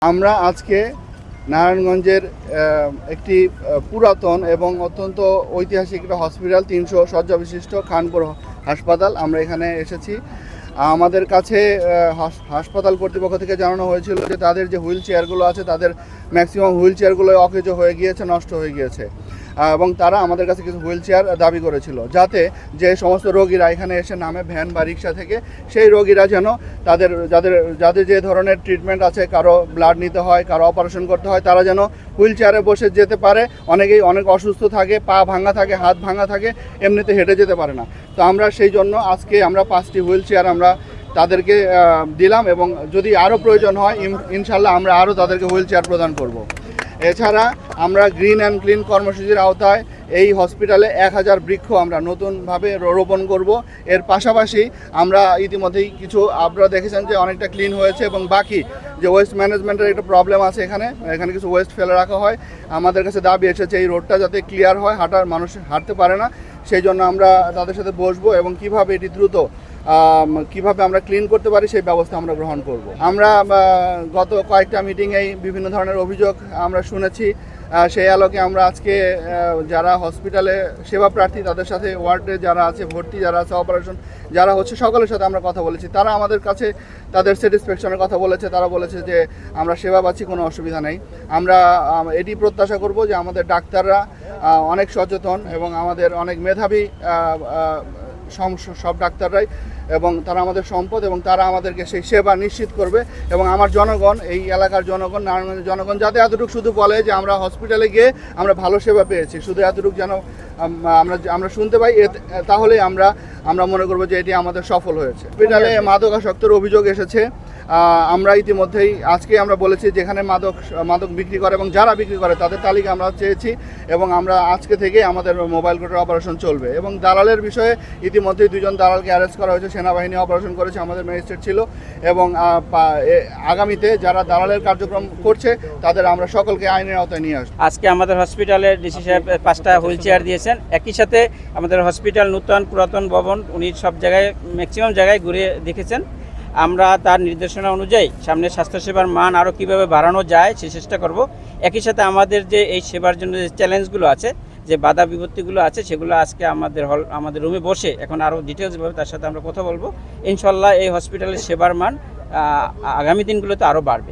আমরা আজকে নারায়ণগঞ্জের একটি পুরাতন এবং অত্যন্ত ঐতিহাসিক একটা হসপিটাল 300 শয্যা বিশিষ্ট খানপুর হাসপাতাল আমরা এখানে এসেছি। আমাদের কাছে হাসপাতাল কর্তৃপক্ষ থেকে জানানো হয়েছিল যে তাদের যে হুইল চেয়ারগুলো আছে তাদের ম্যাক্সিমাম হুইল চেয়ারগুলো অকেজ হয়ে গিয়েছে, নষ্ট হয়ে গিয়েছে এবং তারা আমাদের কাছে কিছু হুইল চেয়ার দাবি করেছিল যাতে যে সমস্ত রোগীরা এখানে এসে নামে ভ্যান বা রিক্সা থেকে সেই রোগীরা যেন যাদের যে ধরনের ট্রিটমেন্ট আছে, কারো ব্লাড নিতে হয়, কারো অপারেশন করতে হয়, তারা যেন হুইল চেয়ারে বসে যেতে পারে। অনেকেই অনেক অসুস্থ থাকে, পা ভাঙা থাকে, হাত ভাঙা থাকে, এমনিতে হেঁটে যেতে পারে না। তো আমরা সেই জন্য আজকে আমরা 5টি হুইল চেয়ার আমরা তাদেরকে দিলাম এবং যদি আরও প্রয়োজন হয় ইনশাল্লাহ আমরা আরও তাদেরকে হুইল চেয়ার প্রদান করব। এছাড়া আমরা গ্রিন অ্যান্ড ক্লিন কর্মসূচির আওতায় এই হসপিটালে 1000 বৃক্ষ আমরা নতুনভাবে রোপণ করব। এর পাশাপাশি আমরা ইতিমধ্যেই কিছু আপনারা দেখেছেন যে অনেকটা ক্লিন হয়েছে এবং বাকি যে ওয়েস্ট ম্যানেজমেন্টের একটা প্রবলেম আছে, এখানে কিছু ওয়েস্ট ফেলে রাখা হয়। আমাদের কাছে দাবি এসেছে এই রোডটা যাতে ক্লিয়ার হয়, মানুষ হাঁটতে পারে না, সেই জন্য আমরা তাদের সাথে বসবো এবং কিভাবে এটি দ্রুত কিভাবে আমরা ক্লিন করতে পারি সেই ব্যবস্থা আমরা গ্রহণ করব। আমরা গত কয়েকটা মিটিংয়েই বিভিন্ন ধরনের অভিযোগ আমরা শুনেছি, সেই আলোকে আমরা আজকে যারা হসপিটালে সেবা প্রার্থী তাদের সাথে ওয়ার্ডে যারা আছে, ভর্তি যারা আছে, অপারেশন যারা হচ্ছে, সকলের সাথে আমরা কথা বলেছি। তারা আমাদের কাছে তাদের স্যাটিসফ্যাকশনের কথা বলেছে। তারা বলেছে যে আমরা সেবা পাচ্ছি, কোনো অসুবিধা নেই। আমরা এটি প্রত্যাশা করব যে আমাদের ডাক্তাররা অনেক সচেতন এবং আমাদের অনেক মেধাবী সব ডাক্তাররাই, এবং তারা আমাদের সম্পদ এবং তারা আমাদেরকে সেই সেবা নিশ্চিত করবে। এবং আমার জনগণ, এই এলাকার জনগণ, নারায়ণগঞ্জের জনগণ যাতে এতটুকু শুধু বলে যে আমরা হসপিটালে গিয়ে আমরা ভালো সেবা পেয়েছি, শুধু এতটুকু যেন আমরা শুনতে পাই, তাহলেই আমরা মনে করবো যে এটি আমাদের সফল হয়েছে। হসপিটালে মাদকাসক্তের অভিযোগ এসেছে। আমরা ইতিমধ্যেই আজকে আমরা বলেছি যেখানে মাদক বিক্রি করে এবং যারা বিক্রি করে তাদের তালিকা আমরা চেয়েছি এবং আমরা আজকে থেকে আমাদের মোবাইল কোর্টের অপারেশন চলবে। এবং দালালের বিষয়ে ইতিমধ্যেই 2জন দালালকে অ্যারেস্ট করা হয়েছে, সেনাবাহিনী অপারেশন করেছে, আমাদের ম্যাজিস্ট্রেট ছিল। এবং আগামীতে যারা দালালের কার্যক্রম করছে তাদের আমরা সকলকে আইনের আওতায় নিয়ে আসবো। আজকে আমাদের হসপিটালের ডিসি সাহেব 5টা হুইল চেয়ার দিয়েছেন। একই সাথে আমাদের হসপিটাল নূতন পুরাতন ভবন উনি সব জায়গায় ম্যাক্সিমাম জায়গায় ঘুরে দেখেছেন। আমরা তার নির্দেশনা অনুযায়ী সামনে স্বাস্থ্যসেবার মান আরও কীভাবে বাড়ানো যায় সে চেষ্টা করব। একই সাথে আমাদের যে এই সেবার জন্য যে চ্যালেঞ্জগুলো আছে, যে বাধা বিপত্তিগুলো আছে, সেগুলো আজকে আমাদের রুমে বসে এখন আরও ডিটেলসভাবে তার সাথে আমরা কথা বলবো। ইনশাল্লাহ এই হসপিটালের সেবার মান আগামী দিনগুলোতে আরও বাড়বে।